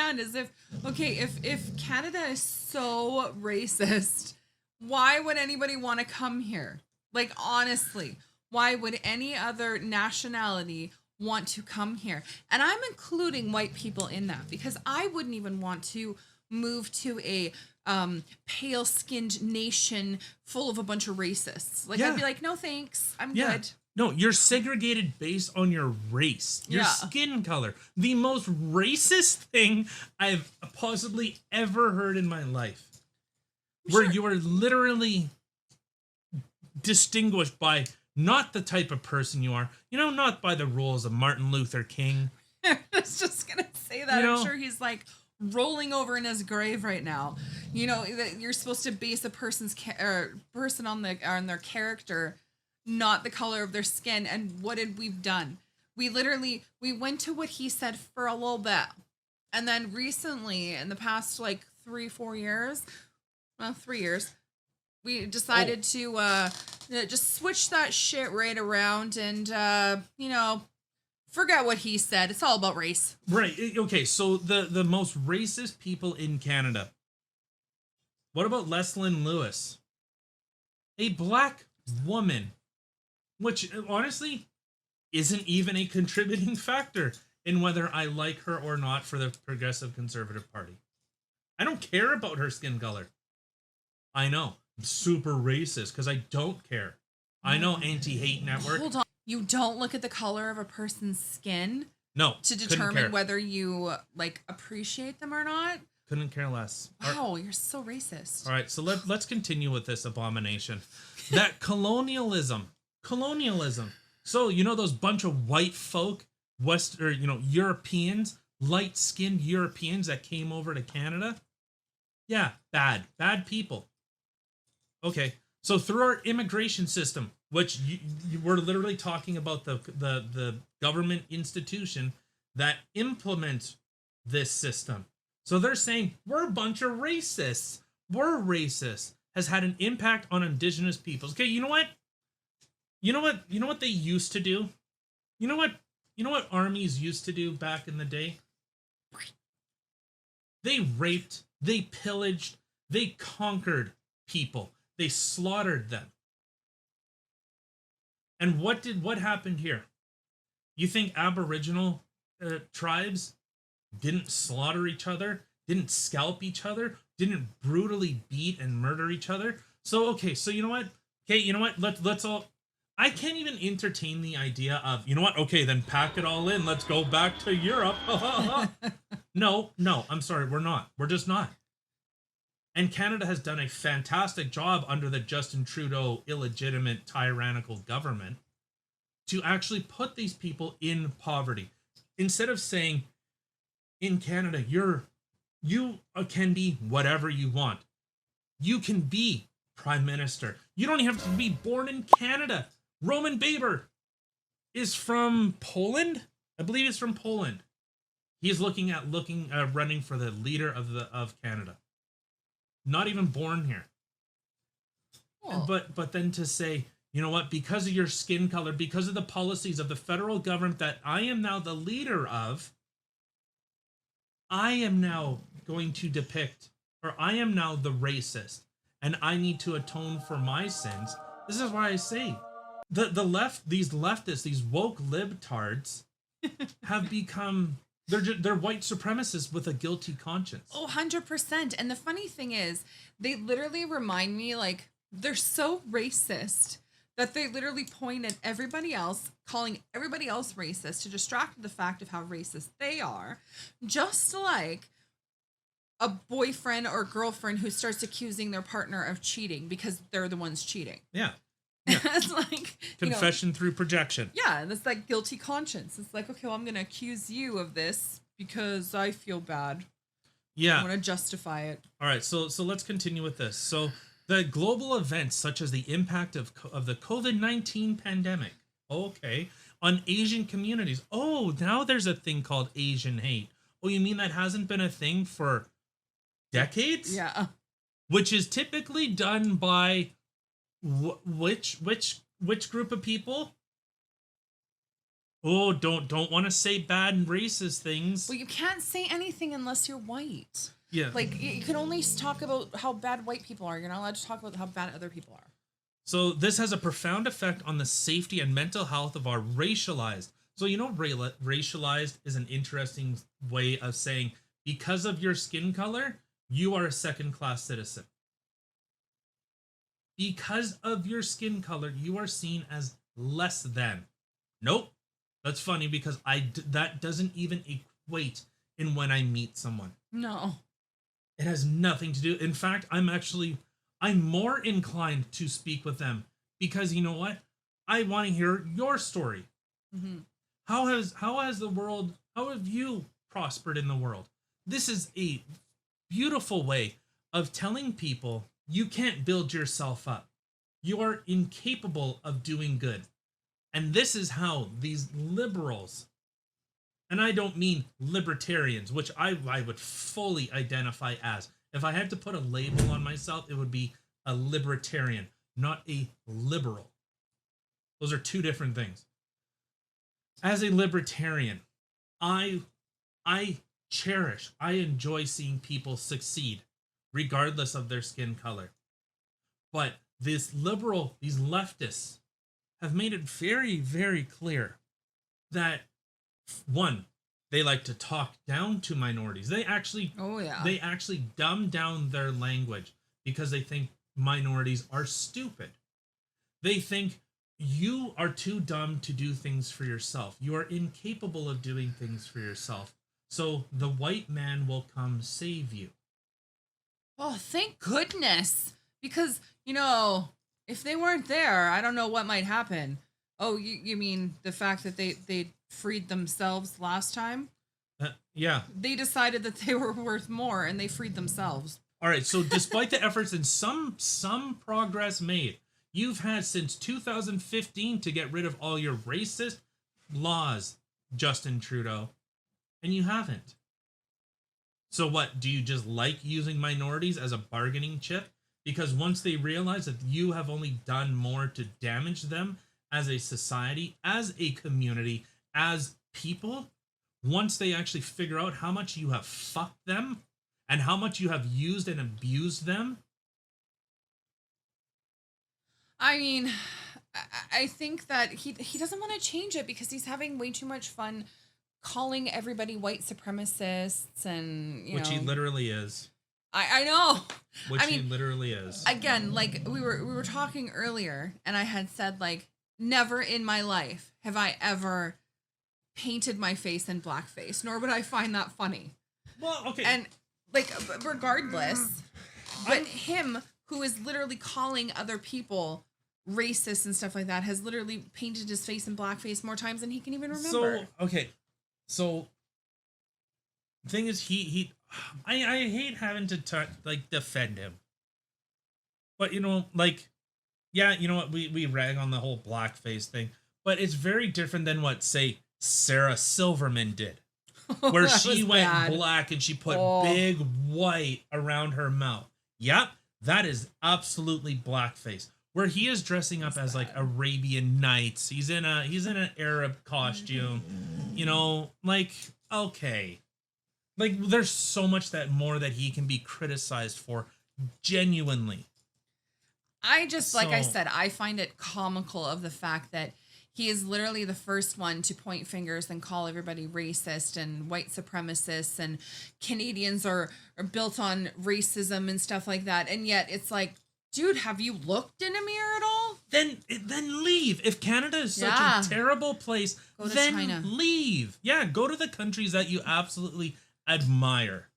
understand is if Canada is so racist, why would anybody want to come here? Like, honestly, why would any other nationality want to come here? And I'm including white people in that because I wouldn't even want to move to a pale skinned nation full of a bunch of racists. Like, I'd be like, no thanks, I'm good. No, you're segregated based on your race, your skin color. The most racist thing I've possibly ever heard in my life. Where you are literally distinguished by not the type of person you are, not by the rules of Martin Luther King. I was just going to say that. I'm sure he's like rolling over in his grave right now. That you're supposed to base a person on their character, not the color of their skin. And what did we've done? We went to what he said for a little bit. And then recently, in the past like 3-4 years, 3 years, we decided to just switch that shit right around and, forget what he said. It's all about race. Right. Okay, so the most racist people in Canada. What about Leslyn Lewis? A black woman, which honestly isn't even a contributing factor in whether I like her or not for the Progressive Conservative Party. I don't care about her skin color. I know. I'm super racist because I don't care. I know Anti-Hate Network. Hold on. You don't look at the color of a person's skin? No. To determine whether you appreciate them or not? Couldn't care less. Wow, you're so racist. All right, so let's continue with this abomination. That colonialism. So, those bunch of white folk, Europeans, light-skinned Europeans that came over to Canada? Yeah, bad people. Okay, so through our immigration system, which we're literally talking about the government institution that implements this system. So they're saying, we're a bunch of racists. We're racist. Has had an impact on Indigenous peoples. Okay, you know what? You know what they used to do? You know what armies used to do back in the day? They raped, they pillaged, they conquered people. They slaughtered them. And what happened here? You think Aboriginal tribes didn't slaughter each other, didn't scalp each other, didn't brutally beat and murder each other? So, okay, so you know what? Okay, you know what? Let's all... I can't even entertain the idea of, you know what? Okay, then pack it all in. Let's go back to Europe. No, I'm sorry. We're not. We're just not. And Canada has done a fantastic job under the Justin Trudeau illegitimate tyrannical government to actually put these people in poverty. Instead of saying, in Canada, you can be whatever you want. You can be prime minister. You don't even have to be born in Canada. Roman Baber is from Poland. I believe he's from Poland. He is running for the leader of Canada. Not even born here. Oh. But then to say, you know what, because of your skin color, because of the policies of the federal government that I am now the leader of, I am now going to depict, or I am now the racist, and I need to atone for my sins. This is why I say the left, these leftists, these woke libtards have become... They're white supremacists with a guilty conscience. Oh, 100%. And the funny thing is, they literally remind me, they're so racist that they literally point at everybody else, calling everybody else racist to distract the fact of how racist they are. Just like a boyfriend or girlfriend who starts accusing their partner of cheating because they're the ones cheating. Yeah. It's like confession through projection. Yeah, and it's like guilty conscience. It's like, okay, well, I'm gonna accuse you of this because I feel bad. Yeah, I want to justify it. All right, so let's continue with this. So the global events such as the impact of the COVID-19 pandemic, okay, on Asian communities. Oh, now there's a thing called Asian hate. Oh, you mean that hasn't been a thing for decades? Yeah. Which is typically done by which group of people? Oh, don't want to say bad and racist things. Well, you can't say anything unless you're white. Yeah. Like, you can only talk about how bad white people are. You're not allowed to talk about how bad other people are. So this has a profound effect on the safety and mental health of our racialized. So, racialized is an interesting way of saying because of your skin color, you are a second-class citizen. Because of your skin color, you are seen as less than. Nope. That's funny because that doesn't even equate in when I meet someone. No. It has nothing to do. In fact, I'm more inclined to speak with them because you know what? I want to hear your story. Mm-hmm. How have you prospered in the world? This is a beautiful way of telling people you can't build yourself up. You are incapable of doing good. And this is how these liberals, and I don't mean libertarians, which I would fully identify as. If I had to put a label on myself, it would be a libertarian, not a liberal. Those are two different things. As a libertarian, I enjoy seeing people succeed, regardless of their skin color. But these leftists have made it very, very clear that one, they like to talk down to minorities. They actually dumb down their language because they think minorities are stupid. They think you are too dumb to do things for yourself. You are incapable of doing things for yourself. So the white man will come save you. Oh, thank goodness. Because, if they weren't there, I don't know what might happen. Oh, you mean the fact that they freed themselves last time? Yeah. They decided that they were worth more and they freed themselves. All right, so despite the efforts and some progress made, you've had since 2015 to get rid of all your racist laws, Justin Trudeau, and you haven't. So what, do you just like using minorities as a bargaining chip? Because once they realize that you have only done more to damage them as a society, as a community, as people, once they actually figure out how much you have fucked them and how much you have used and abused them. I mean, I think that he doesn't want to change it because he's having way too much fun calling everybody white supremacists and, Which he literally is. I know. He literally is. Again, like we were talking earlier, and I had said, like, never in my life have I ever painted my face in blackface, nor would I find that funny. Well, okay. And like, regardless, but him, who is literally calling other people racist and stuff like that, has literally painted his face in blackface more times than he can even remember. So the thing is, I hate having to defend him, but yeah, you know what, we rag on the whole blackface thing, but it's very different than what, say, Sarah Silverman did, where she went black and she put big white around her mouth. Yep, that is absolutely blackface. Where he is dressing up as like Arabian Nights. He's in an Arab costume. Okay. Like, there's so much more that he can be criticized for, genuinely. I just, like I said, I find it comical of the fact that he is literally the first one to point fingers and call everybody racist and white supremacists, and Canadians are built on racism and stuff like that. And yet it's like, dude, have you looked in a mirror at all? Then leave. If Canada is such a terrible place, then China. Leave. Yeah, go to the countries that you absolutely admire.